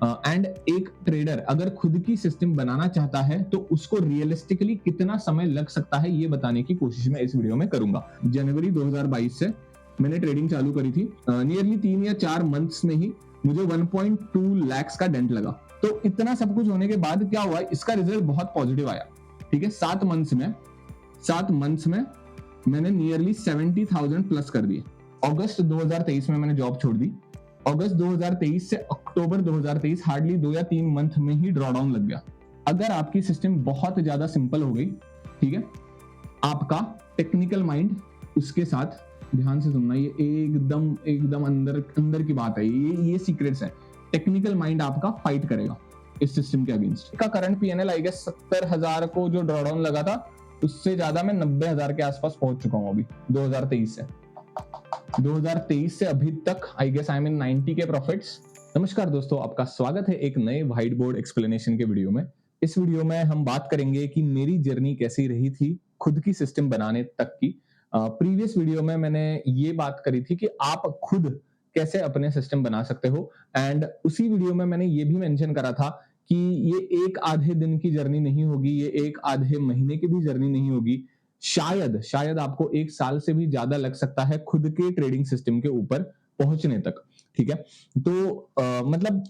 And एक trader अगर खुद की सिस्टम बनाना चाहता है तो उसको रियलिस्टिकली कितना समय लग सकता है ये बताने की कोशिश मैं इस वीडियो में करूंगा। जनवरी 2022 से मैंने ट्रेडिंग चालू करी थी। नियरली 3 या 4 मंथ्स में ही मुझे 1.2 लाख का डेंट लगा। तो इतना सब कुछ होने के बाद क्या हुआ, इसका रिजल्ट बहुत पॉजिटिव आया। ठीक है, 7 मंथ्स में मैंने नियरली 70,000 प्लस कर दिए। अगस्त 2023 में मैंने जॉब छोड़ दी। अगस्त 2023 से अक्टूबर 2023 हार्डली 2 या 3 मंथ में ही ड्रॉ डाउन लग गया। अगर आपकी सिस्टम बहुत ज्यादा सिंपल हो गई, ठीक है, आपका टेक्निकल माइंड उसके साथ, ध्यान से सुनना, ये एकदम अंदर की बात है, ये सीक्रेट्स है। टेक्निकल माइंड आपका फाइट करेगा इस सिस्टम के अगेंस्ट। का करंट पीएनएल आई गेस 70,000 को जो ड्रॉ डाउन लगा था उससे ज्यादा मैं 90,000 के आसपास पहुंच चुका हूं अभी 2023 से अभी तक। आई गेस आई मीन 90 के प्रॉफिट्स। नमस्कार दोस्तों, आपका स्वागत है एक नए व्हाइट बोर्ड एक्सप्लेनेशन के वीडियो में। इस वीडियो में हम बात करेंगे कि मेरी जर्नी कैसी रही थी खुद की सिस्टम बनाने तक की। प्रीवियस वीडियो में मैंने ये बात करी थी कि आप खुद कैसे अपने सिस्टम बना सकते हो, एंड उसी वीडियो में मैंने ये भी मेंशन करा था कि ये एक आधे दिन की जर्नी नहीं होगी, ये एक आधे महीने की भी जर्नी नहीं होगी, शायद आपको 1 साल से भी ज्यादा लग सकता है खुद के ट्रेडिंग सिस्टम के ऊपर पहुंचने तक। ठीक है, तो मतलब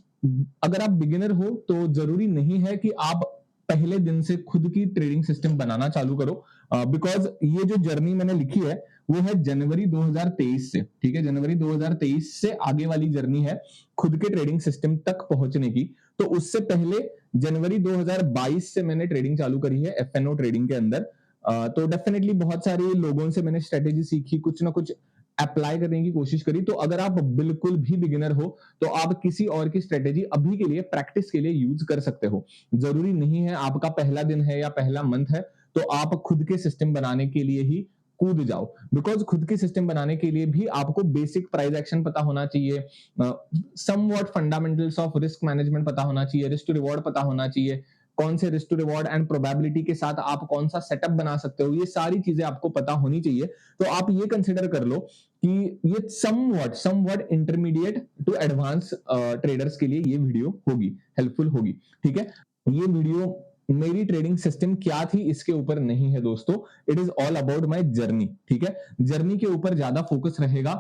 अगर आप बिगिनर हो तो जरूरी नहीं है कि आप पहले दिन से खुद की ट्रेडिंग सिस्टम बनाना चालू करो, बिकॉज ये जो जर्नी मैंने लिखी है वो है जनवरी 2023 से। ठीक है, जनवरी 2023 से आगे वाली जर्नी है खुद के ट्रेडिंग सिस्टम तक पहुंचने की। तो उससे पहले जनवरी 2022 से मैंने ट्रेडिंग चालू करी है एफएनओ ट्रेडिंग के अंदर। तो डेफिनेटली बहुत सारे लोगों से मैंने स्ट्रेटेजी सीखी, कुछ ना कुछ अप्लाई करने की कोशिश करी। तो अगर आप बिल्कुल भी बिगिनर हो तो आप किसी और की स्ट्रेटेजी अभी के लिए प्रैक्टिस के लिए यूज कर सकते हो। जरूरी नहीं है आपका पहला दिन है या पहला मंथ है तो आप खुद के सिस्टम बनाने के लिए ही कूद जाओ, बिकॉज खुद की सिस्टम बनाने के लिए भी आपको बेसिक प्राइस एक्शन पता होना चाहिए, somewhat fundamentals of risk management पता होना चाहिए, रिस्क टू रिवॉर्ड पता होना चाहिए, कौन से risk to reward and probability के साथ आप कौन सा सेटअप बना सकते हो, ये सारी चीजें आपको पता होनी चाहिए। तो आप ये कंसिडर कर लो कि ये somewhat intermediate to advance traders के लिए ये वीडियो होगी, हेल्पफुल होगी। ठीक है, ये वीडियो मेरी ट्रेडिंग सिस्टम क्या थी इसके ऊपर नहीं है दोस्तों, it is all about my journey. ठीक है, जर्नी के ऊपर ज्यादा फोकस रहेगा।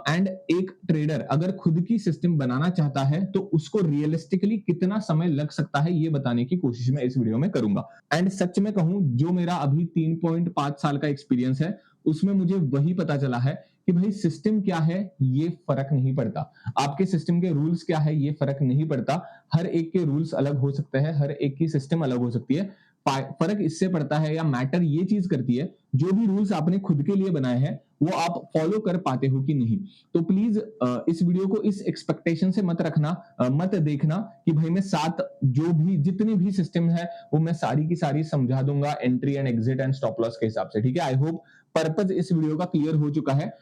एंड एक ट्रेडर अगर खुद की सिस्टम बनाना चाहता है तो उसको रियलिस्टिकली कितना समय लग सकता है ये बताने की कोशिश मैं इस वीडियो में करूंगा। एंड सच में कहूं, जो मेरा अभी 3.5 साल का एक्सपीरियंस है उसमें मुझे वही पता चला है कि भाई सिस्टम क्या है ये फर्क नहीं पड़ता, आपके सिस्टम के रूल्स क्या है ये फर्क नहीं पड़ता। हर एक के रूल्स अलग हो सकते हैं, हर एक की सिस्टम अलग हो सकती है। फर्क इससे पड़ता है या मैटर ये चीज करती है, जो भी रूल्स आपने खुद के लिए बनाए हैं वो आप फॉलो कर पाते हो कि नहीं। तो प्लीज इस वीडियो को इस एक्सपेक्टेशन से मत रखना, मत देखना कि भाई मैं जितनी भी सिस्टम है वो मैं सारी की सारी समझा दूंगा entry and exit and stop loss के हिसाब से। ठीक है, आई होप पर्पज इस वीडियो का क्लियर हो चुका है।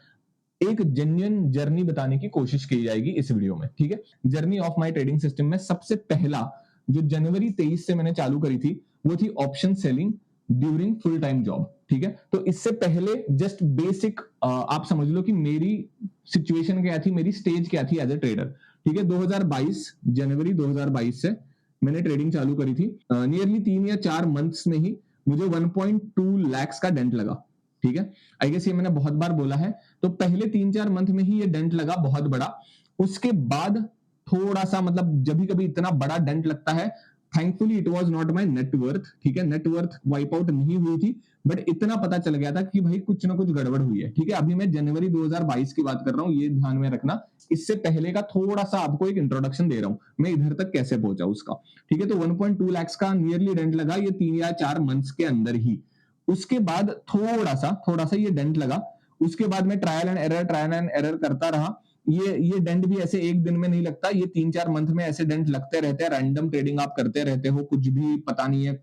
एक जेन्युइन जर्नी बताने की कोशिश की जाएगी इस वीडियो में। ठीक है, journey of my trading system में सबसे पहला जो जनवरी 23 से मैंने चालू करी थी वो थी option selling during full time job. ठीक है, तो इससे पहले जस्ट बेसिक आप समझ लो कि मेरी सिचुएशन क्या थी, मेरी स्टेज क्या थी एज ए ट्रेडर। ठीक है, 2022 जनवरी 2022 से मैंने ट्रेडिंग चालू करी थी। नियरली 3 या 4 मंथ्स में ही मुझे 1.2 लाख का डेंट लगा। ठीक है, आई गेस ये मैंने बहुत बार बोला है। तो पहले 3-4 मंथ में ही ये डेंट लगा बहुत बड़ा। उसके बाद थोड़ा सा, मतलब जब कभी इतना बड़ा डेंट लगता है, thankfully it was not my net worth. ठीक है, नेटवर्थ वाइप आउट नहीं हुई थी, बट इतना पता चल गया था कि भाई कुछ ना कुछ गड़बड़ हुई है। ठीक है, अभी मैं जनवरी 2022 की बात कर रहा हूं, ये ध्यान में रखना। इससे पहले का थोड़ा सा आपको एक इंट्रोडक्शन दे रहा हूं, मैं इधर तक कैसे पहुंचा उसका। ठीक है, तो 1.2 लाख का नियरली डेंट लगा ये 3 या 4 मंथ्स के अंदर ही। उसके बाद थोड़ा सा ये डेंट लगा। उसके बाद मैं ट्रायल एंड एरर करता रहा। ये डेंट भी ऐसे एक दिन में नहीं लगता, ये 3-4 मंथ में ऐसे डेंट लगते रहते हैं। रैंडम ट्रेडिंग आप करते रहते हो, कुछ भी पता नहीं है,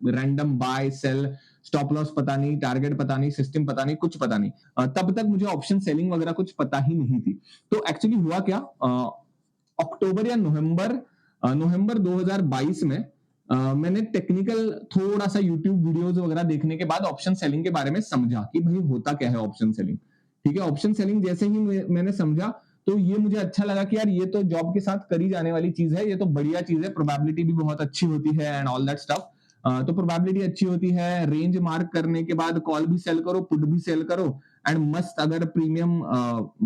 random buy sell stop loss पता नहीं, टारगेट पता नहीं, सिस्टम पता नहीं, कुछ पता नहीं। तब तक मुझे ऑप्शन सेलिंग वगैरह कुछ पता ही नहीं थी। तो एक्चुअली हुआ क्या, अक्टूबर या नवंबर 2022 में मैंने टेक्निकल थोड़ा सा यूट्यूब वीडियोस वगैरह देखने के बाद ऑप्शन सेलिंग के बारे में समझा कि भाई होता क्या है ऑप्शन सेलिंग। ठीक है, ऑप्शन सेलिंग जैसे ही मैंने समझा तो ये मुझे अच्छा लगा कि यार ये तो जॉब के साथ करी जाने वाली चीज है, ये तो बढ़िया चीज है, प्रोबेबिलिटी भी बहुत अच्छी होती है एंड ऑल दैट स्टफ। तो प्रोबेबिलिटी अच्छी होती है, रेंज मार्क करने के बाद कॉल भी सेल करो, पुट भी सेल करो, एंड मस्त अगर प्रीमियम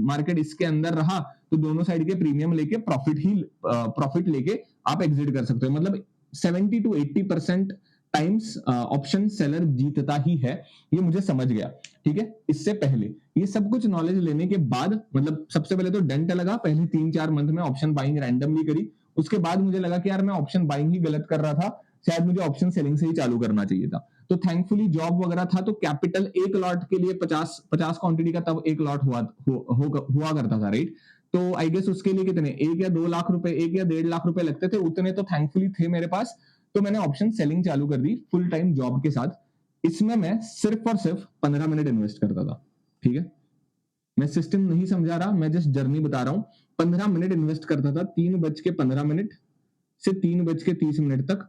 मार्केट इसके अंदर रहा तो दोनों साइड के प्रीमियम लेके प्रॉफिट लेके आप एग्जिट कर सकते हो। मतलब 70 to 80% टाइम्स ऑप्शन सेलर जीतता ही है, ये मुझे समझ गया। ठीक है, इससे पहले ये सब कुछ नॉलेज लेने के बाद, मतलब सबसे पहले तो डेंट लगा, पहले 3-4 मंथ में ऑप्शन बाइंग रैंडमली करी, उसके बाद मुझे लगा कि यार मैं ऑप्शन बाइंग ही गलत कर रहा था, शायद मुझे ऑप्शन सेलिंग से ही चालू करना चाहिए था। तो थैंकफुली जॉब वगैरह था तो कैपिटल एक लॉट के लिए 50 क्वांटिटी का तब एक लॉट हुआ करता था, राइट। तो आई गेस उसके लिए कितने 1 या 2 लाख रुपए, 1 या 1.5 लाख रुपए लगते थे, उतने तो थैंकफुली थे मेरे पास। तो मैंने ऑप्शन सेलिंग चालू कर दी फुल टाइम जॉब के साथ। इसमें मैं सिर्फ और सिर्फ 15 मिनट इन्वेस्ट करता था। ठीक है, मैं सिस्टम नहीं समझा रहा, मैं जस्ट जर्नी बता रहा हूं। 15 मिनट इन्वेस्ट करता था, 3:15 से 3:30 तक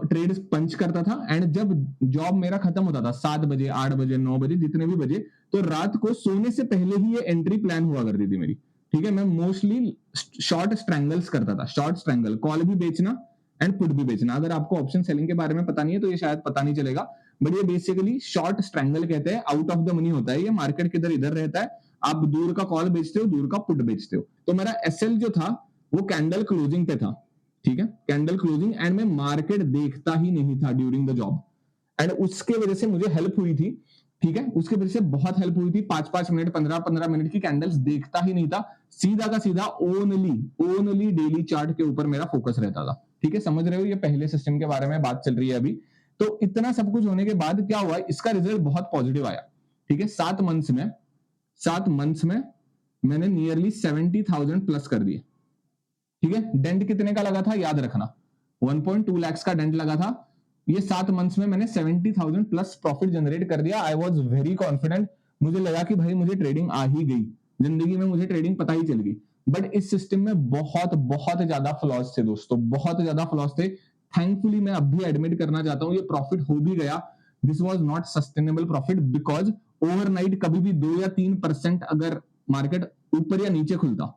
ट्रेड पंच करता था। एंड जब जॉब मेरा खत्म होता था 7 बजे, 8 बजे, 9 बजे, जितने भी बजे, तो रात को सोने से पहले ही ये एंट्री प्लान हुआ करती थी मेरी। ठीक है, मैं मोस्टली शॉर्ट स्ट्रैंगल्स करता था, शॉर्ट स्ट्रैंगल, कॉल भी बेचना एंड पुट भी बेचना। अगर आपको ऑप्शन सेलिंग के बारे में पता नहीं है तो ये शायद पता नहीं चलेगा, बट ये बेसिकली शॉर्ट स्ट्रैंगल कहते हैं, आउट ऑफ द मनी होता है, ये मार्केट किधर इधर रहता है, आप दूर का कॉल बेचते हो, दूर का पुट बेचते हो। तो मेरा एसएल जो था वो कैंडल क्लोजिंग पे था। ठीक है, कैंडल क्लोजिंग, एंड मैं मार्केट देखता ही नहीं था ड्यूरिंग द जॉब, एंड उसके वजह से मुझे हेल्प हुई थी। ठीक है, उसके वजह से बहुत हेल्प हुई थी। 5-5 मिनट, 15-15 मिनट की कैंडल्स देखता ही नहीं था, सीधा का सीधा ओनली डेली चार्ट के ऊपर मेरा फोकस रहता था। ठीक है, समझ रहे हो, ये पहले सिस्टम के बारे में बात चल रही है अभी। तो इतना सब कुछ होने के बाद क्या हुआ, इसका रिजल्ट बहुत पॉजिटिव आया। ठीक है, 7 मंथ्स में मैंने नियरली 70,000 प्लस कर दिए। ठीक है, डेंट कितने का लगा था याद रखना, 1.2 लाख का डेंट लगा था। ये 7 मंथ्स में मैंने 70,000 प्लस प्रॉफिट जनरेट कर दिया। आई वॉज वेरी कॉन्फिडेंट, मुझे लगा कि भाई मुझे ट्रेडिंग आ ही गई, जिंदगी में मुझे ट्रेडिंग पता ही चल गई। बट इस सिस्टम में बहुत बहुत ज्यादा फ्लॉज थे दोस्तों, बहुत ज्यादा फ्लॉज थे। थैंकफुली मैं अब भी एडमिट करना चाहता हूँ, ये प्रॉफिट हो भी गया, this was not sustainable profit, because overnight कभी भी 2 या 3% अगर मार्केट ऊपर या नीचे खुलता,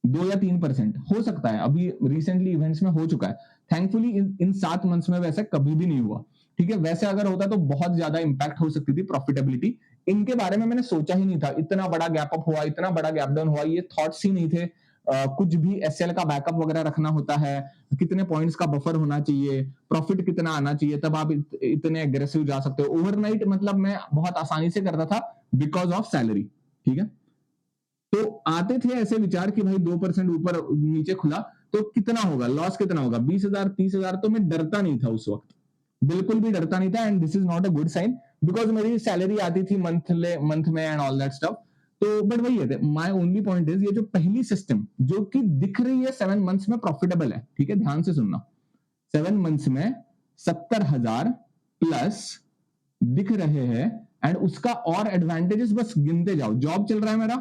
2 या 3% हो सकता है, अभी रिसेंटली इवेंट्स में हो चुका है। थैंकफुली इन 7 मंथ्स में वैसे कभी भी नहीं हुआ। ठीक है, वैसे अगर होता तो बहुत ज्यादा इंपैक्ट हो सकती थी प्रॉफिटेबिलिटी। इनके बारे में मैंने सोचा ही नहीं था, इतना बड़ा गैप अप हुआ, इतना बड़ा गैप डाउन हुआ, ये थॉट्स ही नहीं थे। कुछ भी एसएल का बैकअप वगैरह रखना होता है, कितने पॉइंट्स का बफर होना चाहिए, प्रॉफिट कितना आना चाहिए, तब आप इतने एग्रेसिव जा सकते हो। ओवरनाइट मतलब मैं बहुत आसानी से करता था बिकॉज ऑफ सैलरी। ठीक है, तो आते थे ऐसे विचार कि भाई 2% ऊपर नीचे खुला तो कितना होगा, लॉस कितना होगा, 20,000 30,000। तो मैं डरता नहीं था उस वक्त, बिल्कुल भी डरता नहीं था, and this is not a good sign, because मेरी सैलरी आती थी मंथ में एंड ऑल दैट स्टफ। तो बट वही है, माय ओनली पॉइंट इज, ये जो पहली सिस्टम जो कि दिख रही है 7 मंथ्स में प्रॉफिटेबल है, ठीक है, ध्यान से सुनना, 7 मंथ्स में 70,000 प्लस दिख रहे हैं, एंड उसका और एडवांटेजेस बस गिनते जाओ। जॉब चल रहा है मेरा,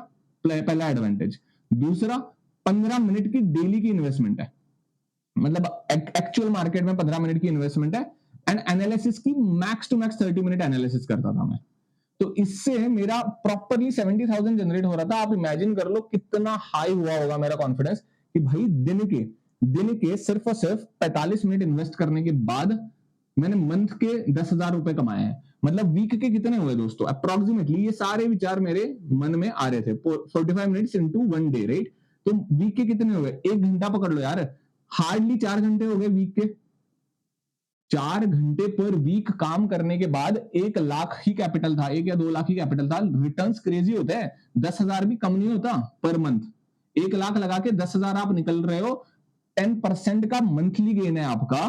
पहला एडवांटेज। दूसरा, 15 मिनट की डेली की इन्वेस्टमेंट है, मतलब एक्चुअल मार्केट में 15 मिनट की इन्वेस्टमेंट है, एंड एनालिसिस की max to max 30 minute analysis करता था मैं। तो इससे मेरा प्रॉपरली 70,000 जनरेट हो रहा था। आप इमेजिन कर लो कितना हाई हुआ होगा मेरा कॉन्फिडेंस कि भाई दिन के सिर्फ और सिर्फ 45 मिनट इन्वेस्ट करने के बाद मैंने मंथ के 10,000 रुपए कमाए हैं। मतलब वीक के कितने हुए दोस्तों, अप्रोक्सीमेटली ये सारे विचार मेरे मन में आ रहे थे, 45 मिनट्स इनटू 1 डे, राइट। तो वीक के कितने हुए, 1 घंटा पकड़ लो यार, हार्डली 4 घंटे हो गए वीक के। 4 घंटे पर वीक काम करने के बाद 1 लाख ही कैपिटल था, 1 या 2 लाख ही कैपिटल था। रिटर्न्स क्रेजी होते हैं, 10,000 भी कम नहीं होता पर मंथ। 1 लाख लगा के 10,000 आप निकल रहे हो, 10% का मंथली गेन है आपका,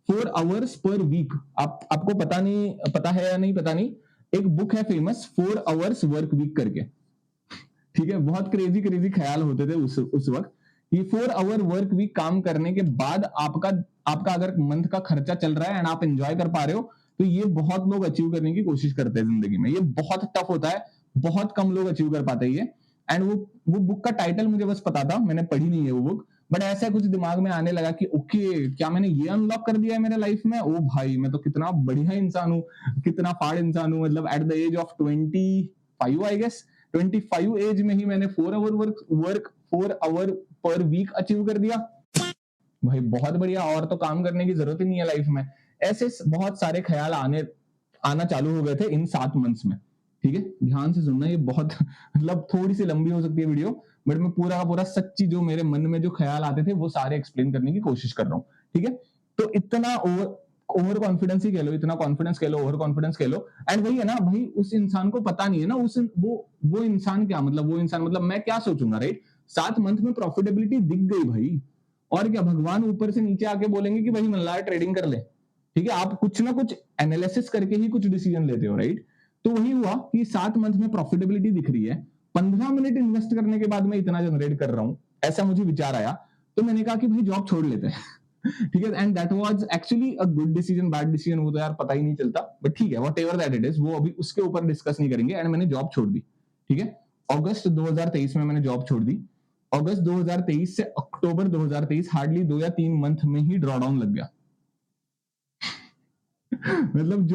4 आवर्स पर वीक। आपको पता है या नहीं पता नहीं, एक बुक है फेमस, 4 आवर्स वर्क वीक करके। ठीक है, बहुत क्रेजी ख्याल होते थे उस वक्त। ये 4 आवर वर्क वीक काम करने के बाद आपका अगर मंथ का खर्चा चल रहा है एंड आप एंजॉय कर पा रहे हो, तो ये बहुत लोग अचीव करने की कोशिश करते हैं जिंदगी में। ये बहुत टफ होता है, बहुत कम लोग अचीव कर पाते हैं ये। एंड वो बुक का टाइटल मुझे बस पता था, मैंने पढ़ी नहीं है वो बुक, बट ऐसा कुछ दिमाग में आने लगा कि ओके, क्या मैंने ये अनलॉक कर दिया है मेरे लाइफ में, ओ भाई मैं तो कितना बढ़िया इंसान हूँ, कितना फाड़ इंसान हूँ। मतलब at the age of 25 I guess, 25 age में ही मैंने 4 आवर पर वीक अचीव कर दिया। भाई बहुत बढ़िया, और तो काम करने की जरूरत ही नहीं है लाइफ में। ऐसे बहुत सारे ख्याल आना चालू हो गए थे इन 7 मंथ्स में। ठीक है, ध्यान से सुनना, ये बहुत मतलब थोड़ी सी लंबी हो सकती है वीडियो, बट मैं पूरा का पूरा सच्ची जो मेरे मन में जो ख्याल आते थे वो सारे एक्सप्लेन करने की कोशिश कर रहा हूँ। ठीक है, तो इतना ओवर कॉन्फिडेंस ही कह लो, इतना कॉन्फिडेंस कह लो, ओवर कॉन्फिडेंस कह लो। एंड वही है ना भाई, उस इंसान को पता नहीं है ना, वो इंसान क्या मतलब, वो इंसान मतलब मैं क्या सोचूंगा, राइट। 7 मंथ में प्रॉफिटेबिलिटी दिख गई भाई, और क्या भगवान ऊपर से नीचे आके बोलेंगे कि भाई मल्लार ट्रेडिंग कर ले। ठीक है, आप कुछ ना कुछ एनालिसिस करके ही कुछ डिसीजन लेते हो, राइट। तो वही हुआ कि 7 मंथ में प्रॉफिटेबिलिटी दिख रही है, 15 मिनट इन्वेस्ट करने के बाद मैं इतना जनरेट कर रहा हूं, ऐसा मुझे विचार आया। तो मैंने कहा कि भाई जॉब छोड़ लेते हैं। ठीक है, and that was actually a good decision, bad decision वो तो यार पता ही नहीं चलता, बट ठीक है, व्हाटएवर दैट इट इज, वो अभी उसके ऊपर डिस्कस नहीं करेंगे। एंड मैंने जॉब छोड़ दी। ठीक है, अगस्त 2023 में मैंने जॉब छोड़ दी। अगस्त 2023 से अक्टूबर 2023 हार्डली 2 या 3 मंथ में ही ड्रॉडाउन लग गया। मतलब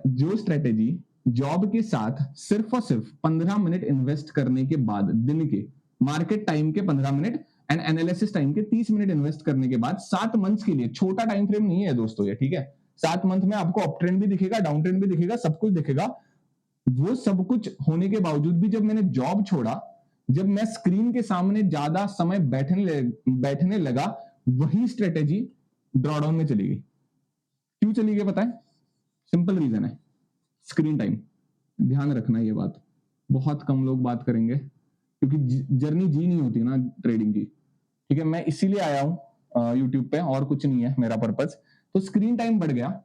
जो स्ट्रेटेजी जॉब के साथ सिर्फ और सिर्फ 15 मिनट इन्वेस्ट करने के बाद, दिन के मार्केट टाइम के 15 मिनट एंड एनालिसिस टाइम के 30 मिनट इन्वेस्ट करने के बाद 7 मंथ्स के लिए, छोटा टाइम फ्रेम नहीं है दोस्तों ये। ठीक है, 7 मंथ में आपको अप ट्रेंड भी दिखेगा, डाउन ट्रेंड भी दिखेगा, सब कुछ दिखेगा। वो सब कुछ होने के बावजूद भी जब मैंने जॉब छोड़ा, जब मैं स्क्रीन के सामने ज्यादा समय बैठने लगा, वही स्ट्रेटेजी ड्रॉडाउन में चली गई। क्यों चली गई पता है? सिंपल रीजन है, स्क्रीन टाइम। ध्यान रखना ये बात, बहुत कम लोग बात करेंगे क्योंकि जर्नी जी नहीं होती ना ट्रेडिंग की। ठीक है, मैं इसीलिए आया हूं यूट्यूब पे, और कुछ नहीं है मेरा पर्पस। तो स्क्रीन टाइम बढ़ गया।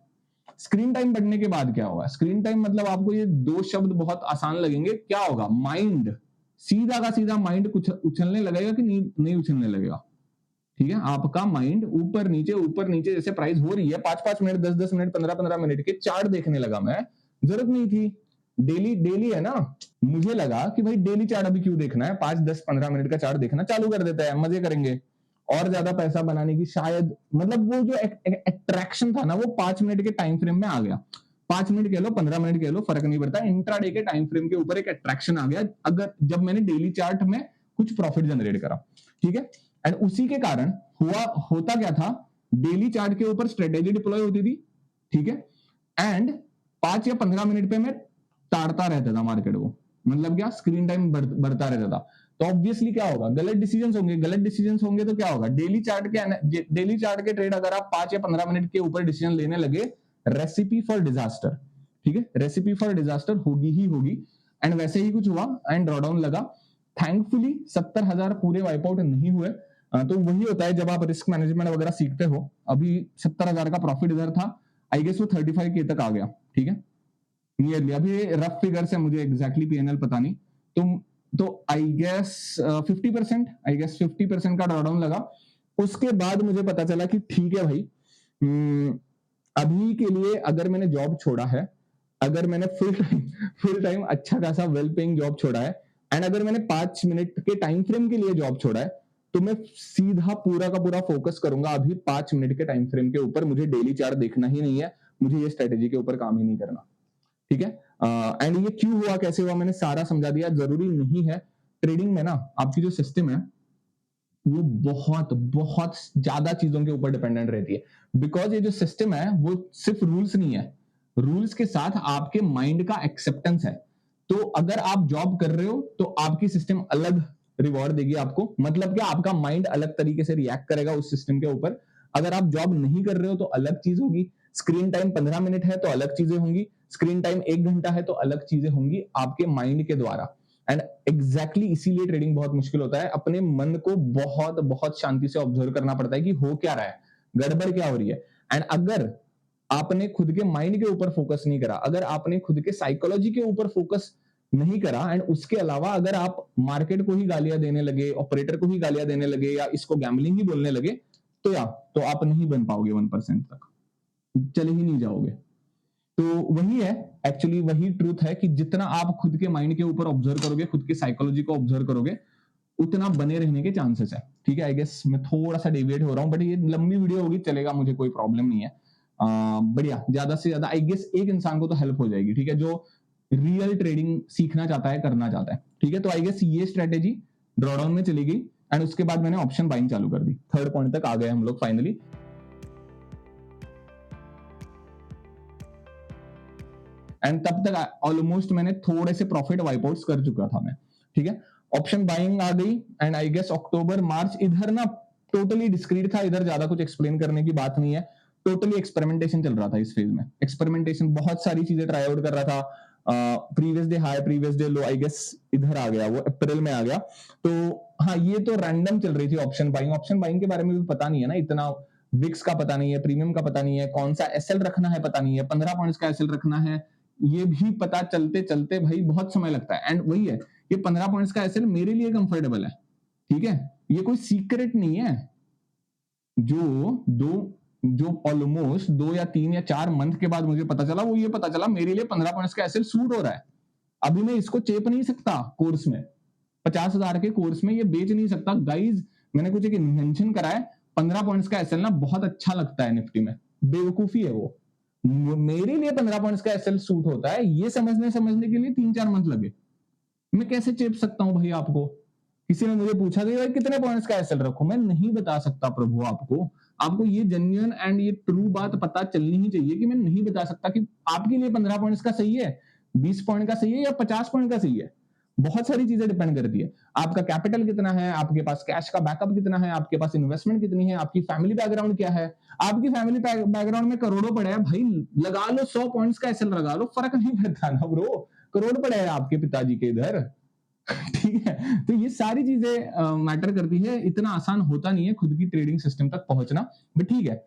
स्क्रीन टाइम बढ़ने के बाद क्या होगा? स्क्रीन टाइम मतलब आपको ये 2 शब्द बहुत आसान लगेंगे। क्या होगा? माइंड, सीधा का सीधा माइंड कुछ उछलने लगेगा कि नहीं उछलने लगेगा। ठीक है, आपका माइंड ऊपर नीचे जैसे प्राइस हो रही है, 5-5 मिनट, 10-10 मिनट, 15-15 मिनट के चार्ट देखने लगा मैं। जरूरत नहीं थी, डेली है ना। मुझे लगा कि भाई डेली चार्ट अभी क्यों देखना है, 5-10-15 मिनट का चार्ट देखना चालू कर देता है, मजे करेंगे और ज्यादा पैसा बनाने की शायद, मतलब वो जो अट्रैक्शन था ना, वो 5 मिनट के टाइम फ्रेम में आ गया। 5 मिनट कह लो, 15 मिनट कह लो, फर्क नहीं पड़ता। इंट्राडे के टाइम फ्रेम के ऊपर एक अट्रैक्शन आ गया, अगर जब मैंने डेली चार्ट में कुछ प्रॉफिट जनरेट करा। ठीक है, एंड उसी के कारण होता क्या था, डेली चार्ट के ऊपर स्ट्रेटेजी डिप्लॉय होती थी। ठीक है, एंड 5 या 15 मिनट पे मैं ताड़ता रहता था मार्केट को, मतलब क्या, स्क्रीन टाइम बढ़ता रहता था। तो ऑब्वियसली क्या होगा, गलत डिसीजंस होंगे तो क्या होगा, डेली चार्ट के ट्रेड अगर आप 5 या 15 मिनट के ऊपर डिसीजन लेने लगे, रेसिपी फॉर डिजास्टर। ठीक है, रेसिपी फॉर डिजास्टर होगी ही होगी। एंड वैसे ही कुछ हुआ, एंड ड्रॉडाउन लगा। थैंकफुली 70,000 पूरे वाइप आउट नहीं हुए। तो वही होता है जब आप रिस्क मैनेजमेंट वगैरह सीखते हो। अभी 70,000 का प्रॉफिट इधर था, आई गेस वो 35K तक आ गया। ठीक है, नियरली, अभी रफ फिगर से मुझे एग्जैक्टली पीएनएल पता नहीं। तो आई गेस 50% का ड्रॉडाउन लगा। उसके बाद मुझे पता चला कि ठीक है भाई, अभी के लिए अगर मैंने जॉब छोड़ा है, अगर मैंने फुल टाइम अच्छा खासा वेल पेइंग जॉब छोड़ा है, एंड अगर मैंने 5 मिनट के टाइम फ्रेम के लिए जॉब छोड़ा है, तो मैं सीधा पूरा का पूरा फोकस करूंगा अभी 5 मिनट के टाइम फ्रेम के ऊपर। मुझे डेली चार्ट देखना ही नहीं है, मुझे ये स्ट्रेटेजी के ऊपर काम ही नहीं करना। ठीक है, एंड ये क्यों हुआ, कैसे हुआ, मैंने सारा समझा दिया। जरूरी नहीं है ट्रेडिंग में ना, आपकी जो सिस्टम है वो बहुत बहुत ज्यादा चीजों के ऊपर डिपेंडेंट रहती है। बिकॉज ये जो सिस्टम है वो सिर्फ रूल्स नहीं है, रूल्स के साथ आपके माइंड का एक्सेप्टेंस है। तो अगर आप जॉब कर रहे हो तो आपकी सिस्टम अलग रिवॉर्ड देगी आपको, मतलब क्या, आपका माइंड अलग तरीके से रिएक्ट करेगा उस सिस्टम के ऊपर। अगर आप जॉब नहीं कर रहे हो तो अलग चीज होगी। स्क्रीन टाइम 15 मिनट है तो अलग चीजें होंगी, स्क्रीन टाइम 1 घंटा है तो अलग चीजें होंगी आपके माइंड के द्वारा। एंड एग्जैक्टली इसीलिए ट्रेडिंग बहुत मुश्किल होता है। अपने मन को बहुत बहुत शांति से ऑब्जर्व करना पड़ता है कि हो क्या रहा है, गड़बड़ क्या हो रही है। एंड अगर आपने खुद के माइंड के ऊपर फोकस नहीं करा, अगर आपने खुद के साइकोलॉजी के ऊपर फोकस नहीं करा, एंड उसके अलावा अगर आप मार्केट को ही गालियां देने लगे, ऑपरेटर को ही गालियां देने लगे, या इसको गैम्बलिंग ही बोलने लगे, तो आप नहीं बन पाओगे 1% तक, चले ही नहीं जाओगे। तो वही है, एक्चुअली वही ट्रूथ है कि जितना आप खुद के माइंड के ऊपर ऑब्जर्व करोगे, खुद के साइकोलॉजी को ऑब्जर्व करोगे, उतना बने रहने के चांसेस है। ठीक है, आई गेस मैं थोड़ा सा डेविएट हो रहा हूं, बट ये लंबी वीडियो होगी, चलेगा, मुझे कोई प्रॉब्लम नहीं है। बढ़िया, ज्यादा से ज्यादा आई गेस एक इंसान को तो हेल्प हो जाएगी। ठीक है, जो रियल ट्रेडिंग सीखना चाहता है, करना चाहता है। ठीक है, तो आई गेस ये स्ट्रेटेजी ड्रॉडाउन में चली गई एंड उसके बाद मैंने ऑप्शन बाइंग चालू कर दी। थर्ड पॉइंट तक आ गए हम लोग फाइनली। एंड तब तक ऑलमोस्ट मैंने थोड़े से प्रॉफिट वाइप आउट्स कर चुका था मैं, ठीक है। ऑप्शन बाइंग आ गई एंड आई गेस अक्टूबर मार्च इधर ना टोटली डिस्क्रीट था, इधर ज्यादा कुछ एक्सप्लेन करने की बात नहीं है, टोटली एक्सपेरिमेंटेशन चल रहा था इस फेज में। एक्सपेरिमेंटेशन, बहुत सारी चीजें ट्राई आउट कर रहा था। Previous day high, previous day low, I guess इधर आ गया, वो अप्रैल में आ गया। तो हाँ, ये तो रैंडम चल रही थी ऑप्शन बाइंग। ऑप्शन बाइंग के बारे में भी पता नहीं है ना इतना, विक्स का पता नहीं है, प्रीमियम का पता नहीं है, कौन सा एसएल रखना है पता नहीं है, 15 पॉइंट्स का एसएल रखना है, ये भी पता चलते चलते भाई बहुत समय लगता है। एंड वही है, ये 15 पॉइंट्स का एसएल मेरे लिए कंफर्टेबल है, ठीक है, ये कोई सीक्रेट नहीं है। जो ऑलमोस्ट 2 या 3 या 4 मंथ के बाद मुझे पता चला, वो ये पता चला मेरे लिए 15 पॉइंट्स का एसएल सूट हो रहा है। अभी मैं इसको चेप नहीं सकता कोर्स में, 50,000 के कोर्स में ये बेच नहीं सकता गाइज। मैंने कुछ एक इन्वेंशन करा है, 15 पॉइंट्स का एसएल ना बहुत अच्छा लगता है निफ्टी में, बेवकूफी है वो। मेरे लिए 15 पॉइंट्स का एसएल सूट होता है, ये समझने के लिए 3-4 मंथ लगे। मैं कैसे चेप सकता हूं भाई आपको? किसी ने मुझे पूछा कि भाई कितने पॉइंट्स का एसएल रखूं, मैं नहीं बता सकता प्रभु आपको ये जेन्युइन एंड ये ट्रू बात पता चलनी ही चाहिए कि मैं नहीं बता सकता कि आपके लिए 15 पॉइंट्स का सही है, 20 पॉइंट का सही है या 50 पॉइंट का सही है। बहुत सारी चीजें डिपेंड करती है, आपका कैपिटल कितना है, आपके पास कैश का बैकअप कितना है, आपके पास इन्वेस्टमेंट कितनी है, आपकी फैमिली बैकग्राउंड क्या है। आपकी फैमिली बैकग्राउंड में करोड़ों पड़े हैं भाई, लगा लो 100 पॉइंट्स का एसएल लगा लो, फर्क नहीं पड़ता ना ब्रो, करोड़ पड़े हैं आपके पिताजी के इधर। ठीक है, तो ये सारी चीजें मैटर करती है, इतना आसान होता नहीं है खुद की ट्रेडिंग सिस्टम तक पहुंचना, बट ठीक है,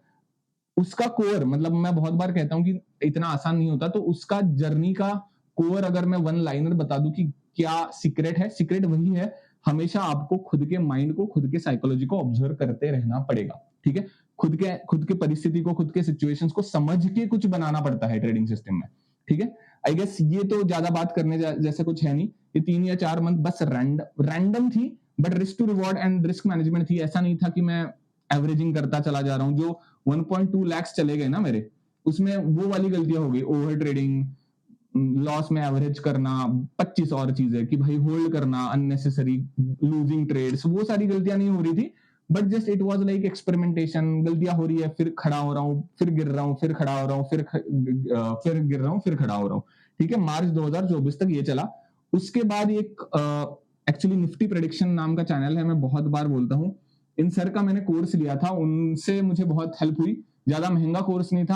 उसका कोर, मतलब मैं बहुत बार कहता हूं कि इतना आसान नहीं होता, तो उसका जर्नी का कोर अगर मैं वन लाइनर बता दूं कि क्या सीक्रेट है, सीक्रेट वही है, हमेशा आपको खुद के माइंड को, खुद के साइकोलॉजी को ऑब्जर्व करते रहना पड़ेगा, ठीक है। खुद के परिस्थिति को, खुद के सिचुएशंस को समझ के कुछ बनाना पड़ता है ट्रेडिंग सिस्टम में, ठीक है। आई गेस ये तो ज्यादा बात करने जैसे कुछ है नहीं, ये 3 या 4 मंथ बस रैंडम थी, but risk to reward and risk management थी। ऐसा नहीं था कि मैं एवरेजिंग करता चला जा रहा हूं, जो 1.2 लाख चले गए ना मेरे, उसमें वो वाली गलतियां हो गई, ओवर ट्रेडिंग, लॉस में एवरेज करना, 25 और चीजें कि भाई होल्ड करना, अननेसेसरी लूजिंग ट्रेड्स, वो सारी गलतियां नहीं हो रही थी, but just it was like experimentation. गलतियां हो रही है, फिर खड़ा हो रहा हूँ, फिर गिर रहा हूँ, फिर खड़ा हो रहा हूँ, फिर गिर रहा हूँ, फिर खड़ा हो रहा हूँ, ठीक है। मार्च 2024 तक ये चला। उसके बाद एक एक्चुअली निफ्टी प्रेडिक्शन नाम का चैनल है, मैं बहुत बार बोलता हूँ, इन सर का मैंने कोर्स लिया था, उनसे मुझे बहुत हेल्प हुई। ज्यादा महंगा कोर्स नहीं था,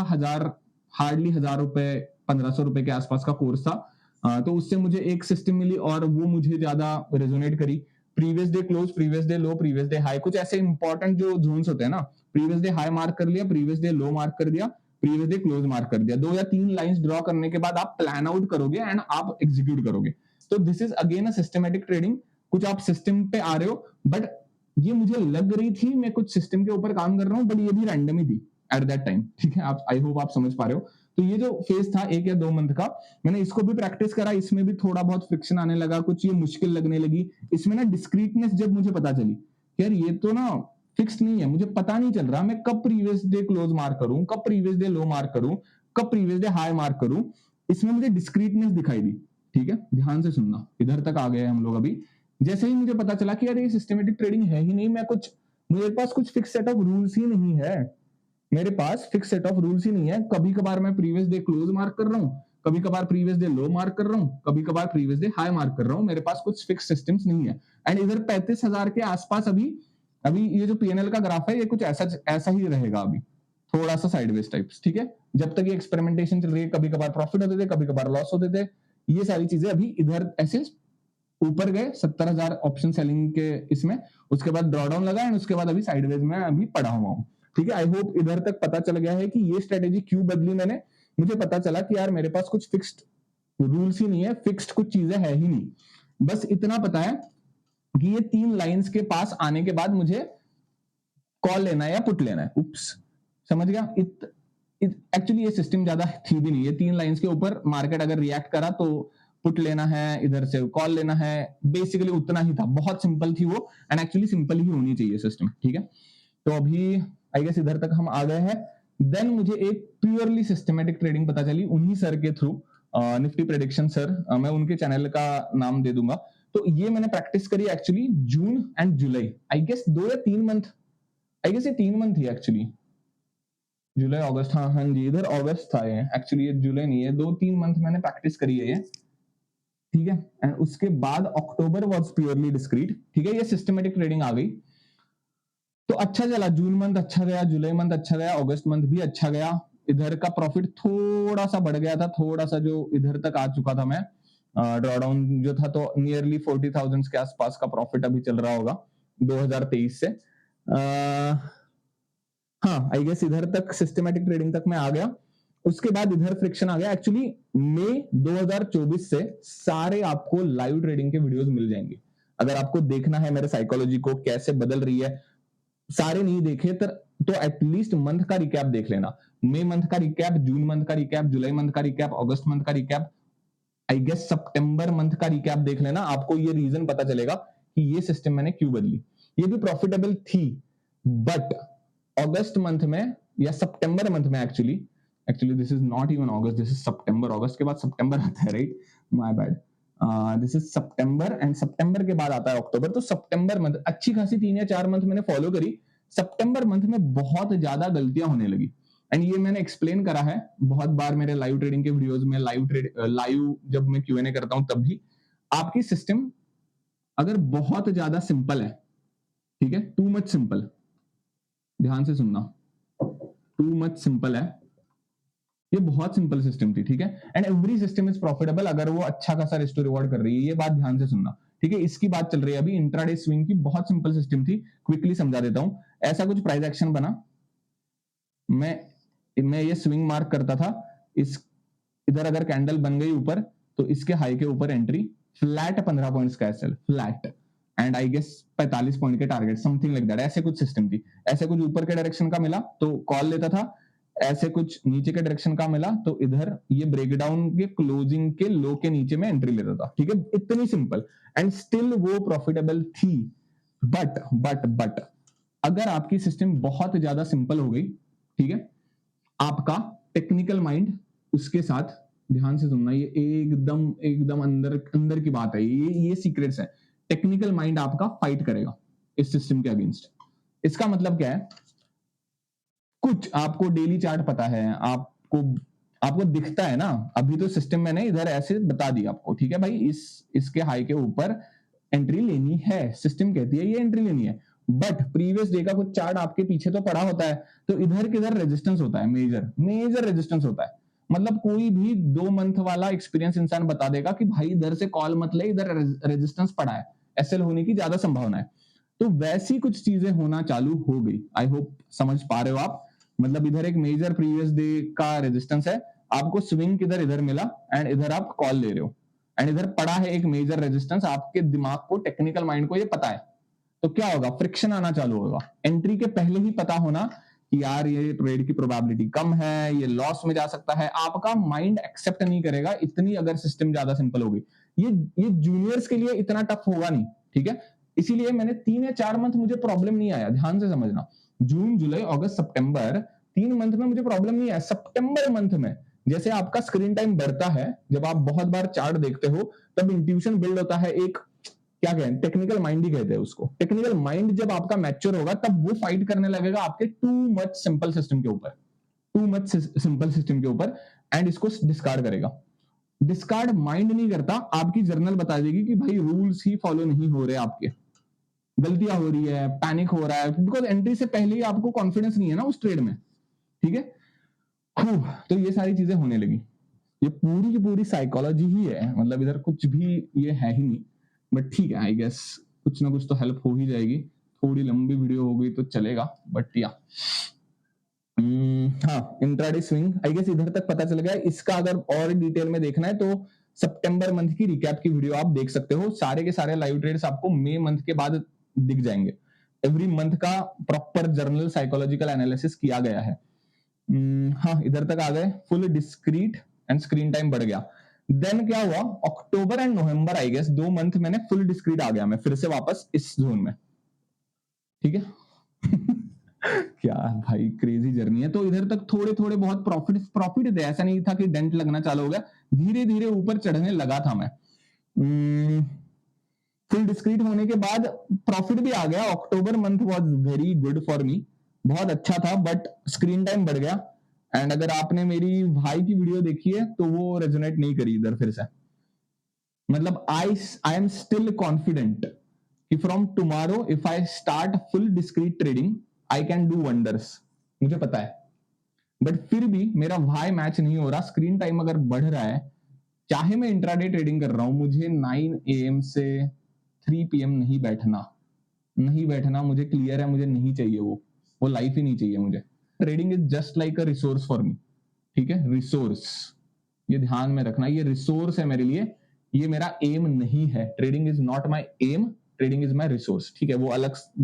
हार्डली 1000 रुपए, 1500 रुपए के आसपास का कोर्स था। तो उससे मुझे एक सिस्टम मिली और वो मुझे ज्यादा रेजोनेट करी। Previous day close, previous day लो, प्रीवियस डे हाई, कुछ ऐसे इंपॉर्टेंट जो जोन्स होते हैं ना, प्रीवियस डे हाई मार्क कर लिया, प्रीवियस डे लो मार्क कर दिया, प्रीवियस डे क्लोज मार्क कर दिया, 2 या 3 लाइंस ड्रॉ करने के बाद आप प्लान आउट करोगे एंड आप एग्जीक्यूट करोगे। तो this is again a systematic trading. कुछ आप सिस्टम पे आ रहे हो, बट ये मुझे लग रही थी मैं कुछ सिस्टम के ऊपर काम कर रहा हूँ, बट ये भी रैंडम ही थी एट दैट टाइम, ठीक है। आप, आई होप आप समझ पा रहे हो। तो ये जो फेज था 1 या 2 मंथ का, मैंने इसको भी प्रैक्टिस करा, इसमें भी थोड़ा बहुत फ्रिक्शन आने लगा, कुछ ये मुश्किल लगने लगी। इसमें ना डिस्क्रीटनेस जब मुझे पता चली, यार ये तो ना फिक्स नहीं है, मुझे पता नहीं चल रहा मैं कब प्रीवियस डे क्लोज मार्क करूं, कब प्रीवियस डे लो मार्क करूं, कब प्रीवियस डे हाई मार्क करूं, इसमें मुझे डिस्क्रीटनेस दिखाई दी, ठीक है। ध्यान से सुनना, इधर तक आ गए हम लोग अभी। जैसे ही मुझे पता चला कि यार ये सिस्टमेटिक ट्रेडिंग है ही नहीं, मेरे पास कुछ फिक्स सेट ऑफ रूल्स ही नहीं है, मेरे पास फिक्स सेट ऑफ रूल्स ही नहीं है। कभी कभार मैं प्रीवियस डे क्लोज मार्क कर रहा हूँ, कभी कभार प्रीवियस डे लो मार्क कर रहा हूँ, कभी कभार प्रीवियस डे हाई मार्क कर रहा हूँ, मेरे पास कुछ फिक्स सिस्टम्स नहीं है। एंड इधर 35,000 के आसपास अभी ये जो पीएनएल का ग्राफ है, ये कुछ ऐसा ही रहेगा अभी, थोड़ा सा साइडवेज टाइप्स, ठीक है। जब तक ये एक्सपेरिमेंटेशन चल रही है, कभी कभार प्रॉफिट होते थे, कभी कभार लॉस होते थे, ये सारी चीजें अभी इधर ऐसे ऊपर गए 70,000 ऑप्शन सेलिंग के इसमें, उसके बाद ड्रॉडाउन लगा एंड उसके बाद अभी साइडवेज में अभी पड़ा हुआ हूँ, ठीक है। आई होप इधर तक पता चल गया है कि ये स्ट्रेटेजी क्यों बदली मैंने। मुझे पता चला कि यार मेरे पास कुछ फिक्स्ड रूल्स ही नहीं है, फिक्स्ड कुछ चीजें है ही नहीं। बस इतना पता है कि ये 3 लाइंस के पास आने के बाद मुझे कॉल लेना है या पुट लेना है। उप्स, समझ गया। एक्चुअली ये सिस्टम ज्यादा थी भी नहीं, ये 3 लाइंस के ऊपर मार्केट अगर रिएक्ट करा तो पुट लेना है, इधर से कॉल लेना है, बेसिकली उतना ही था, बहुत सिंपल थी वो, एंड एक्चुअली सिंपल ही होनी चाहिए सिस्टम, ठीक है। तो अभी आई गेस इधर तक हम आ गए हैं। देन मुझे एक प्योरली सिस्टमेटिक ट्रेडिंग पता चली उन्हीं सर के थ्रू, निफ्टी प्रेडिक्शन सर, मैं उनके चैनल का नाम दे दूंगा, तो ये मैंने प्रैक्टिस करी actually June and July, I guess 2 या 3 मंथ, आई गेस ये 3 मंथ थी एक्चुअली, जुलाई अगस्त, हाँ जी, इधर अगस्त था ये एक्चुअली, ये जुलाई नहीं है, 2-3 मंथ मैंने प्रैक्टिस करी है ये, ठीक है। एंड उसके बाद अक्टूबर वाज प्योरली डिस्क्रीट, ठीक है, ये सिस्टमेटिक ट्रेडिंग आ गई। तो अच्छा चला, जून मंथ अच्छा गया, जुलाई मंथ अच्छा गया, अगस्त मंथ भी अच्छा गया। इधर का प्रॉफिट थोड़ा सा बढ़ गया था, थोड़ा सा जो इधर तक आ चुका था मैं, ड्रॉडाउन जो था, तो नियरली 40,000 के आसपास का प्रॉफिट अभी चल रहा होगा 2023 से। हाँ, आई गेस इधर तक सिस्टमेटिक ट्रेडिंग तक मैं आ गया। उसके बाद इधर फ्रिक्शन आ गया। एक्चुअली मई 2024 से सारे आपको लाइव ट्रेडिंग के वीडियोस मिल जाएंगे। अगर आपको देखना है मेरे साइकोलॉजी को कैसे बदल रही है, सारे नहीं देखे तो एटलीस्ट मंथ का रिकैप देख लेना। मई मंथ का रिकैप, जून मंथ का रिकैप, जुलाई मंथ का रिकैप, अगस्त मंथ का रिकैप, आई गेस सितंबर मंथ का रिकैप देख लेना। आपको ये रीजन पता चलेगा कि ये सिस्टम मैंने क्यों बदली। ये भी प्रॉफिटेबल थी, बट अगस्त मंथ में या सितंबर मंथ में, actually this is not even August, this is September. अगस्त के बाद सितंबर आता है, right, my bad. This is September and सितंबर के बाद आता है अक्टूबर। तो सितंबर मंथ अच्छी खासी 3 या 4 मंथ मैंने फॉलो करी। सितंबर मंथ में बहुत ज्यादा गलतियां होने लगी, एंड ये मैंने एक्सप्लेन करा है बहुत बार मेरे लाइव ट्रेडिंग के वीडियोस में, लाइव जब मैं Q&A करता हूं तब भी। आपकी सिस्टम अगर बहुत ज्यादा सिंपल है, ठीक है, टू मच सिंपल, ध्यान से सुनना, टू मच सिंपल है, ये बहुत सिंपल सिस्टम थी, ठीक है, and every system is profitable अगर वो अच्छा खासा रिस्क टू रिवॉर्ड कर रही है, ये बात ध्यान से सुनना, ठीक है। इसकी बात चल रही है अभी इंट्राडे स्विंग की, बहुत सिंपल सिस्टम थी, क्विकली समझा देता हूं। ऐसा कुछ प्राइस एक्शन बना, मैं ये स्विंग मार्क करता था, इस इधर अगर कैंडल बन गई ऊपर तो इसके हाई के ऊपर एंट्री, फ्लैट 15 पॉइंट्स का SL, flat, and I guess 45 point के टारगेट, समथिंग लाइक दैट, ऐसे कुछ सिस्टम थी। ऐसे कुछ ऊपर के डायरेक्शन का मिला तो कॉल लेता था, ऐसे कुछ नीचे के डायरेक्शन का मिला तो इधर ये ब्रेकडाउन के क्लोजिंग के लो के नीचे में एंट्री लेता था, ठीक है, इतनी सिंपल, एंड स्टिल वो प्रॉफिटेबल थी। बट अगर आपकी सिस्टम बहुत ज्यादा सिंपल हो गई, ठीक है, आपका टेक्निकल माइंड उसके साथ, ध्यान से सुनना, ये एकदम अंदर की बात है, ये सीक्रेट्स है। टेक्निकल माइंड आपका फाइट करेगा इस सिस्टम के अगेंस्ट। इसका मतलब क्या है, कुछ आपको डेली चार्ट पता है, आपको दिखता है ना, अभी तो सिस्टम मैंने इधर ऐसे बता दिया आपको, ठीक है भाई, इसके हाई के ऊपर एंट्री लेनी है, सिस्टम कहती है ये एंट्री लेनी है, बट प्रीवियस डे का कुछ चार्ट आपके पीछे तो पड़ा होता है, तो इधर किधर रेजिस्टेंस होता है, मेजर रेजिस्टेंस होता है। मतलब कोई भी 2 मंथ वाला एक्सपीरियंस इंसान बता देगा कि भाई इधर से कॉल मत ले, इधर रेजिस्टेंस पड़ा है, एसएल होने की ज्यादा संभावना है। तो वैसी कुछ चीजें होना चालू हो गई, आई होप समझ पा रहे हो आप। मतलब इधर एक मेजर प्रीवियस डे का रेजिस्टेंस है, आपको स्विंग किधर इधर मिला एंड इधर आप कॉल ले रहे हो, एंड इधर पड़ा है एक मेजर रेजिस्टेंस, आपके दिमाग को, टेक्निकल माइंड को ये पता है, तो क्या होगा, फ्रिक्शन आना चालू होगा। एंट्री के पहले ही पता होना कि यार ये ट्रेड की प्रोबेबिलिटी कम है, ये लॉस में जा सकता है, आपका माइंड एक्सेप्ट नहीं करेगा इतनी, अगर सिस्टम ज्यादा सिंपल होगी। ये जूनियर्स के लिए इतना टफ होगा नहीं, ठीक है, इसीलिए मैंने 3 या 4 मंथ मुझे प्रॉब्लम नहीं आया, ध्यान से समझना, जून जुलाई अगस्त सितंबर 3 मंथ में मुझे प्रॉब्लम नहीं आया। सितंबर मंथ में जैसे आपका स्क्रीन टाइम बढ़ता है, जब आप बहुत बार चार्ट देखते हो, तब इंट्यूशन बिल्ड होता है, एक क्या कहें, टेक्निकल माइंड ही कहते हैं उसको। टेक्निकल माइंड जब आपका मैच्योर होगा तब वो फाइट करने लगेगा आपके टू मच सिंपल सिस्टम के ऊपर, टू मच सिंपल सिस्टम के ऊपर, एंड इसको डिस्कार्ड करेगा। डिस्कार्ड माइंड नहीं करता, आपकी जर्नल बता देगी कि भाई रूल्स ही फॉलो नहीं हो रहे, आपके गलतियां हो रही है, पैनिक हो रहा है, बिकॉज एंट्री से पहले ही आपको कॉन्फिडेंस नहीं है ना उस ट्रेड में, ठीक है। तो ये सारी चीजें होने लगी, ये पूरी की पूरी साइकोलॉजी ही है, मतलब इधर कुछ भी ये है ही नहीं, बट ठीक है, आई गेस कुछ ना कुछ तो हेल्प हो ही जाएगी। थोड़ी लंबी वीडियो हो गई तो चलेगा, बट या हाँ, इंट्राडे स्विंग आई गेस इधर तक पता चल गया। इसका अगर और डिटेल में देखना है तो सितंबर मंथ की रिकैप की वीडियो आप देख सकते हो, सारे के सारे लाइव ट्रेड्स आपको मई मंथ के बाद दिख जाएंगे। एवरी मंथ का प्रॉपर जर्नल साइकोलॉजिकल एनालिसिस किया गया है। हाँ, इधर तक आ गए, full discrete and screen time बढ़ गया। देन क्या हुआ, October and November I guess 2 month मैंने फुल डिस्क्रीट आ गया, मैं फिर से वापस इस जोन में, ठीक है। क्या भाई क्रेजी जर्नी है। तो इधर तक थोड़े थोड़े बहुत प्रॉफिट थे, ऐसा नहीं था कि डेंट लगना चालू हो गया, धीरे धीरे ऊपर चढ़ने लगा था मैं। फुल डिस्क्रीट होने के बाद प्रॉफिट भी आ गया। October month was very good for me, बहुत अच्छा था, बट स्क्रीन टाइम बढ़ गया। एंड अगर आपने मेरी भाई की वीडियो देखी है तो वो रेजोनेट नहीं करी इधर फिर से। मतलब आई एम स्टिल कॉन्फिडेंट कि from tomorrow if I start full discrete trading I can do wonders, मुझे पता है। बट फिर भी मेरा भाई मैच नहीं हो रहा, स्क्रीन टाइम अगर बढ़ रहा है, चाहे मैं इंट्राडे ट्रेडिंग कर रहा हूं, मुझे 9 AM से 3 PM नहीं बैठना, मुझे क्लियर है, मुझे नहीं चाहिए वो लाइफ ही नहीं चाहिए मुझे। Trading is just like a resource for me, ठीक है, रिसोर्स, ये ध्यान में रखना, ये रिसोर्स है मेरे लिए, ये मेरा एम नहीं है। Trading is not my aim, trading is my resource, ठीक है। वो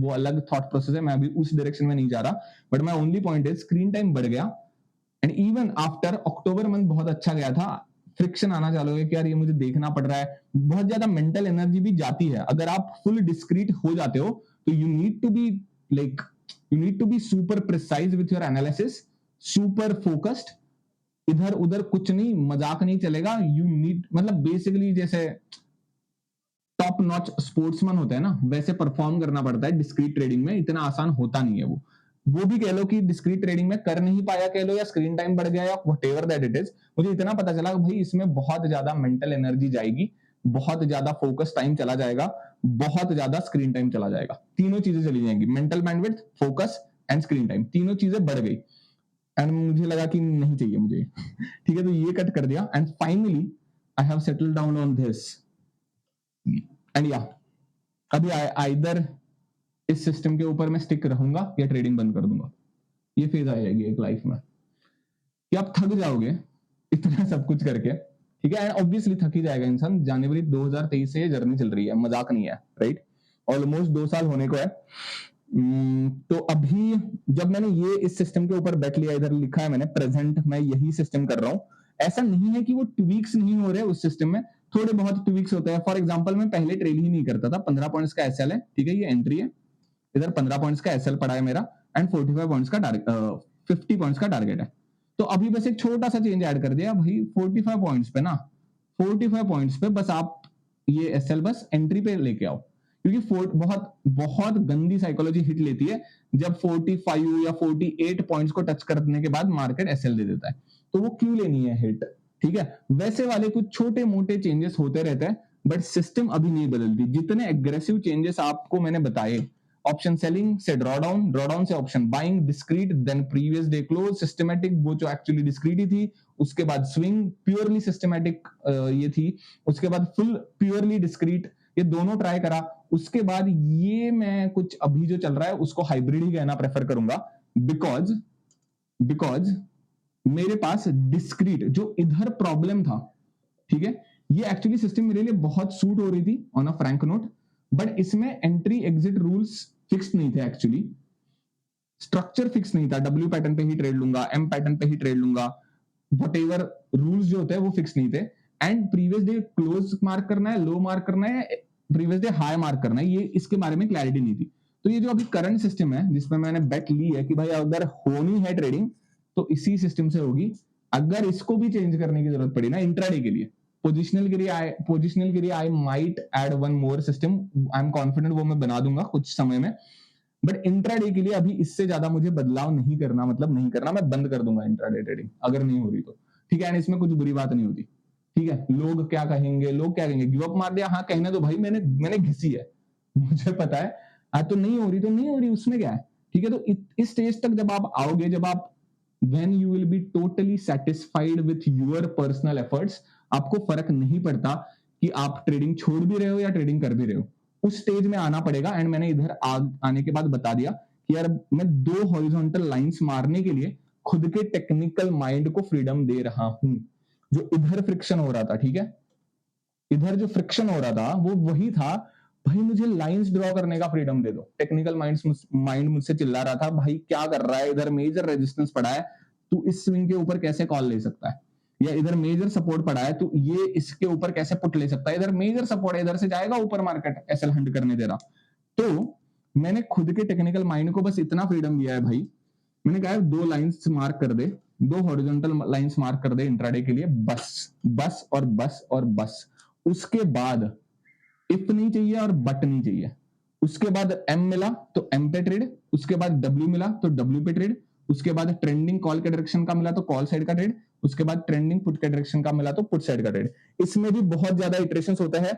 अलग थॉट प्रोसेस है, मैं अभी उस डायरेक्शन में नहीं जा रहा। But my only point is screen time बढ़ गया and even after October month बहुत अच्छा गया था, फ्रिक्शन आना चालू है कि यार ये मुझे देखना पड़ रहा है, बहुत ज्यादा मेंटल एनर्जी भी जाती है। अगर आप फुल डिस्क्रीट हो जाते हो तो you need to be super precise with your analysis, super focused, इधर उधर कुछ नहीं, मजाक नहीं चलेगा। यू नीड, मतलब बेसिकली जैसे टॉप नॉच स्पोर्ट्समैन होता है ना, वैसे परफॉर्म करना पड़ता है डिस्क्रीट ट्रेडिंग में, इतना आसान होता नहीं है वो भी कह लो कि डिस्क्रीट ट्रेडिंग में कर नहीं पाया कह लो, या स्क्रीन टाइम बढ़ गया, या व्हाटएवर दैट इट इज, मुझे इतना पता चला कि भाई इसमें बहुत ज्यादा मेंटल एनर्जी जाएगी, बहुत ज्यादा फोकस टाइम चला जाएगा, बहुत ज्यादा स्क्रीन टाइम चला जाएगा, तीनों चीजें चली जाएंगी, mental bandwidth, focus and screen time, तीनों चीजें बढ़ गई। एंड मुझे लगा कि नहीं चाहिए मुझे ठीक है, तो ये कट कर दिया and finally I have settled down on this and या अभी आइदर इस सिस्टम के ऊपर मैं स्टिक रहूंगा या ट्रेडिंग बंद कर दूंगा। ये फेज आ जाएगी एक लाइफ में कि आप थक जाओगे इतना सब कुछ करके, ठीक है। एंड ऑब्वियसली थक ही जाएगा इंसान, जनवरी 2023 से ये जर्नी चल रही है, मजाक नहीं है, राइट। ऑलमोस्ट 2 साल होने को है। तो अभी जब मैंने ये इस सिस्टम के ऊपर बैठ लिया, इधर लिखा है मैंने प्रेजेंट मैं यही सिस्टम कर रहा हूं, ऐसा नहीं है कि वो ट्वीक्स नहीं हो रहे उस सिस्टम में, थोड़े बहुत ट्वीक्स होते हैं। फॉर एग्जांपल मैं पहले ट्रेड ही नहीं करता था, 15 पॉइंट्स का एसएल है, ठीक है, ये एंट्री है, इधर 15 पॉइंट्स का एसएल पड़ा है मेरा एंड 45 पॉइंट्स का 50 पॉइंट्स का टारगेट है। तो अभी बस एक छोटा सा चेंज ऐड कर दिया भाई, 45 पॉइंट्स पे ना, 45 पॉइंट्स पे बस आप ये एसएल बस एंट्री पे लेके आओ, क्योंकि बहुत बहुत गंदी साइकोलॉजी हिट लेती है जब 45 या 48 पॉइंट्स को टच करने के बाद मार्केट एसएल दे देता है, तो वो क्यों लेनी है हिट, ठीक है। वैसे वाले कुछ छोटे मोटे चेंजेस होते रहते हैं, बट सिस्टम अभी नहीं बदलती। जितने एग्रेसिव चेंजेस आपको मैंने बताए, ऑप्शन सेलिंग से ड्रॉडाउन से option buying, discrete then previous day close, systematic वो जो एक्चुअली डिस्क्रीट ही थी, उसके बाद स्विंग प्योरली सिस्टमैटिक ये थी, उसके बाद फुल प्योरली डिस्क्रीट, ये दोनों ट्राई करा। उसके बाद ये मैं कुछ अभी जो चल रहा है उसको हाइब्रिड ही कहना प्रेफर करूंगा, बिकॉज मेरे पास डिस्क्रीट जो इधर प्रॉब्लम था, ठीक है, ये एक्चुअली सिस्टम मेरे लिए बहुत सूट हो रही थी on a Frank note, but इसमें एंट्री एग्जिट रूल्स फिक्स नहीं थे, एक्चुअली स्ट्रक्चर फिक्स नहीं था, डब्ल्यू पैटर्न पे ही ट्रेड लूंगा, एम पैटर्न पे ही ट्रेड लूंगा, व्हाटएवर रूल्स जो होते हैं वो फिक्स नहीं थे। And previous day close mark करना है, लो मार्क करना है, प्रीवियस डे हाई मार्क करना है, ये इसके बारे में क्लैरिटी नहीं थी। तो ये जो अभी करंट सिस्टम है जिसमें मैंने बेट ली है कि भाई अगर होनी है ट्रेडिंग तो इसी सिस्टम से होगी, अगर इसको भी चेंज करने की जरूरत पड़ी ना इंट्राडे के लिए, पोजिशनल के लिए I might add one more system, I am confident वो मैं बना दूंगा कुछ समय में, बट इंट्राडे के लिए अभी इससे ज्यादा मुझे बदलाव नहीं करना, मतलब नहीं करना, मैं बंद कर दूंगा इंट्राडे ट्रेडिंग अगर नहीं हो रही तो, ठीक है। एंड इसमें कुछ बुरी बात नहीं होती, ठीक है। लोग क्या कहेंगे, गिव अप मार दिया, हाँ कहने दो भाई, मैंने घिसी है, मुझे पता है, आज तो नहीं हो रही, उसमें क्या है, ठीक है। तो इस स्टेज तक जब आप आओगे, जब आप when you will be totally satisfied with your personal efforts, आपको फर्क नहीं पड़ता कि आप ट्रेडिंग छोड़ भी रहे हो या ट्रेडिंग कर भी रहे हो, उस स्टेज में आना पड़ेगा। एंड मैंने इधर आने के बाद बता दिया कि यार मैं 2 हॉरिजॉन्टल लाइंस मारने के लिए खुद के टेक्निकल माइंड को फ्रीडम दे रहा हूं। जो इधर फ्रिक्शन हो रहा था, ठीक है, इधर जो फ्रिक्शन हो रहा था वो वही था, भाई मुझे लाइंस ड्रॉ करने का फ्रीडम दे दो। टेक्निकल माइंड मुझसे चिल्ला रहा था, भाई क्या कर रहा है, इधर मेजर रेजिस्टेंस पड़ा है, तू इस स्विंग के ऊपर कैसे कॉल ले सकता है, या इधर मेजर सपोर्ट पड़ा है तो ये इसके ऊपर कैसे पुट ले सकता है, इधर मेजर सपोर्ट है, इधर से जाएगा ऊपर मार्केट, एसएल हंट करने दे रहा। तो मैंने खुद के टेक्निकल माइंड को बस इतना फ्रीडम दिया है भाई, मैंने कहा 2 लाइंस मार्क कर दे, 2 हॉरिजॉन्टल लाइंस मार्क कर दे इंट्राडे के लिए, बस और बस और बस। उसके बाद इफ नहीं चाहिए और बट नहीं चाहिए। उसके बाद एम मिला तो एम पे ट्रेड, उसके बाद डब्ल्यू मिला तो डब्ल्यू पे ट्रेड, उसके बाद ट्रेंडिंग कॉल के डायरेक्शन का मिला तो कॉल साइड का ट्रेड, उसके बाद ट्रेंडिंग पुट के डायरेक्शन का मिला तो पुट साइड का ट्रेड। इसमें भी बहुत ज्यादा इटरेशंस होता है,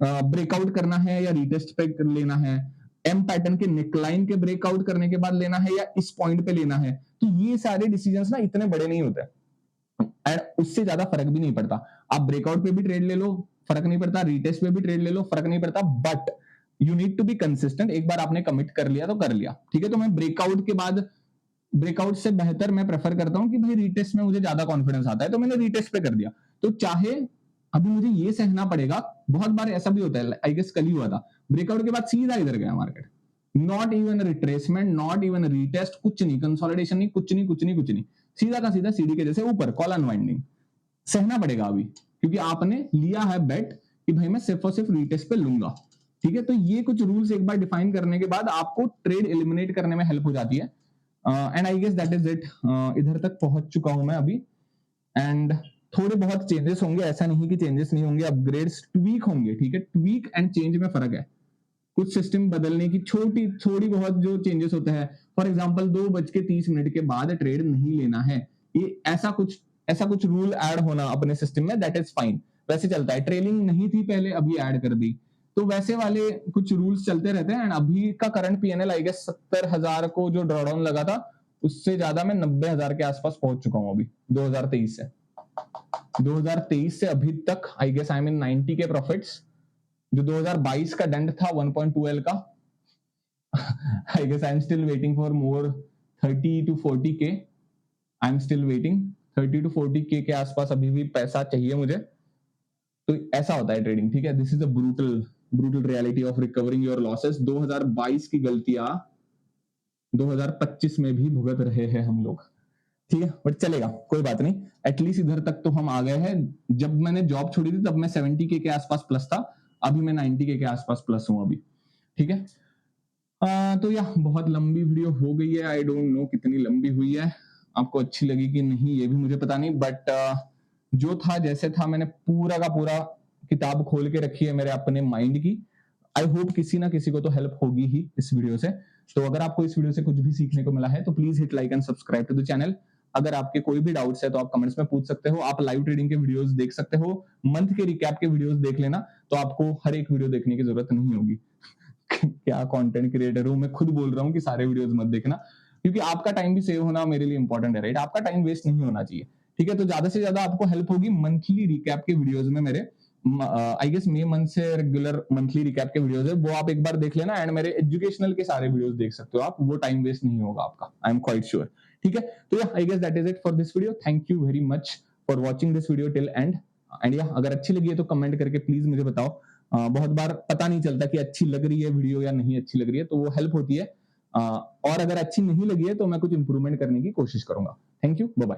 ब्रेकआउट करना है या रिटेस्ट पे लेना है, एम पैटर्न के नेकलाइन के ब्रेकआउट करने के बाद लेना है या इस पॉइंट पे लेना है। तो ये सारे डिसीजंस ना इतने बड़े नहीं होते एंड उससे ज्यादा फर्क भी नहीं पड़ता। आप ब्रेकआउट पे भी ट्रेड ले लो, फर्क नहीं पड़ता, रिटेस्ट पे भी ट्रेड ले लो, फर्क नहीं पड़ता, but you need to be consistent. एक बार आपने कमिट कर लिया तो कर लिया, ठीक है। तो मैं ब्रेकआउट के बाद, ब्रेकआउट से बेहतर मैं प्रेफर करता हूं कि भाई रिटेस्ट में मुझे ज्यादा कॉन्फिडेंस आता है तो मैंने रिटेस्ट पे कर दिया। तो चाहे अभी मुझे ये सहना पड़ेगा, बहुत बार ऐसा भी होता है, आई गेस कल ही हुआ था, ब्रेकआउट के बाद सीधा इधर गया market, not even retracement, not even retest, कुछ नहीं, कंसोलिडेशन नहीं, कुछ नहीं, कुछ नहीं, कुछ नहीं, सीधा का सीधा सीडी के जैसे ऊपर कॉल अनवाइंडिंग। सहना पड़ेगा अभी, क्योंकि आपने लिया है बेट कि भाई मैं सिर्फ और सिर्फ रीटेस्ट पे लूंगा, ठीक है। तो ये कुछ रूल्स एक बार डिफाइन करने के बाद आपको ट्रेड एलिमिनेट करने में हेल्प हो जाती है। And I guess that is it. इधर तक पहुंच चुका हूं मैं अभी, एंड थोड़े बहुत चेंजेस होंगे, ऐसा नहीं कि चेंजेस नहीं होंगे, अपग्रेड्स ट्वीक होंगे, ठीक है। ट्वीक एंड चेंज में फर्क है, कुछ सिस्टम बदलने की छोटी थोड़ी बहुत जो चेंजेस होते हैं। फॉर एग्जांपल 2:30 के बाद ट्रेड नहीं लेना है, ये ऐसा कुछ रूल ऐड होना अपने सिस्टम में, दैट इज फाइन, वैसे चलता है। ट्रेलिंग नहीं थी पहले, अभी ऐड कर दी, तो वैसे वाले कुछ रूल्स चलते रहते हैं। एंड अभी का करंट पीएनएल आई गेस 70,000 को जो ड्रॉडाउन लगा था उससे ज्यादा मैं 90,000 के आसपास पहुंच चुका हूं अभी 2023 से अभी तक। आई गेस आई मीन 90 के प्रॉफिट्स। जो 2022 का डंड था 1.2L का, I guess I am still waiting for more 30 to 40K। I am still waiting 30 to 40K के आसपास अभी भी पैसा चाहिए मुझे। तो ऐसा होता है ट्रेडिंग, ठीक है। This is a brutal reality of recovering your losses. 2022 की गलतियां 2025 में भी भुगत रहे हैं हम लोग, ठीक है, बट चलेगा, कोई बात नहीं। एटलीस्ट इधर तक तो हम आ गए हैं। जब मैंने जॉब छोड़ी थी तब मैं 70K के आसपास प्लस था, अभी मैं 90K के आसपास प्लस हूं अभी, ठीक है। तो या बहुत लंबी वीडियो हो गई है, आई डोंट नो कितनी लंबी हुई है, आपको अच्छी लगी कि नहीं ये भी मुझे पता नहीं, बट जो था जैसे था, मैंने पूरा का पूरा किताब खोल के रखी है मेरे अपने माइंड की। आई होप किसी ना किसी को तो हेल्प होगी ही इस वीडियो से। तो अगर आपको इस वीडियो से कुछ भी सीखने को मिला है तो please hit like and subscribe to the channel. अगर आपके कोई भी डाउट्स है तो आप कमेंट्स में पूछ सकते हो। आप लाइव ट्रेडिंग के वीडियोस देख सकते हो, मंथ के रिकैप के वीडियोस देख लेना, तो आपको हर एक वीडियो देखने की जरूरत नहीं होगी। क्या कंटेंट क्रिएटर हूं मैं, खुद बोल रहा हूँ कि सारे वीडियोस मत देखना, क्योंकि आपका टाइम भी सेव होना मेरे लिए इंपॉर्टेंट है, राइट। आपका टाइम वेस्ट नहीं होना चाहिए, ठीक है। तो ज्यादा से ज्यादा आपको हेल्प होगी मंथली रिकैप के वीडियोस में मेरे। आई गेस मई मंथ से रेगुलर मंथली रिकैप के वीडियोस है, वो आप एक बार देख लेना। एंड मेरे एजुकेशनल के सारे वीडियोस देख सकते हो आप, वो टाइम वेस्ट नहीं होगा आपका, आई एम क्वाइट श्योर, ठीक है। तो yeah I guess that is it for this video. Thank you very much for watching this video till end. And yeah अगर अच्छी लगी है तो कमेंट करके प्लीज मुझे बताओ। बहुत बार पता नहीं चलता कि अच्छी लग रही है वीडियो या नहीं अच्छी लग रही है, तो वो हेल्प होती है। और अगर अच्छी नहीं लगी है तो मैं कुछ इंप्रूवमेंट करने की कोशिश करूंगा। Thank you, bye bye.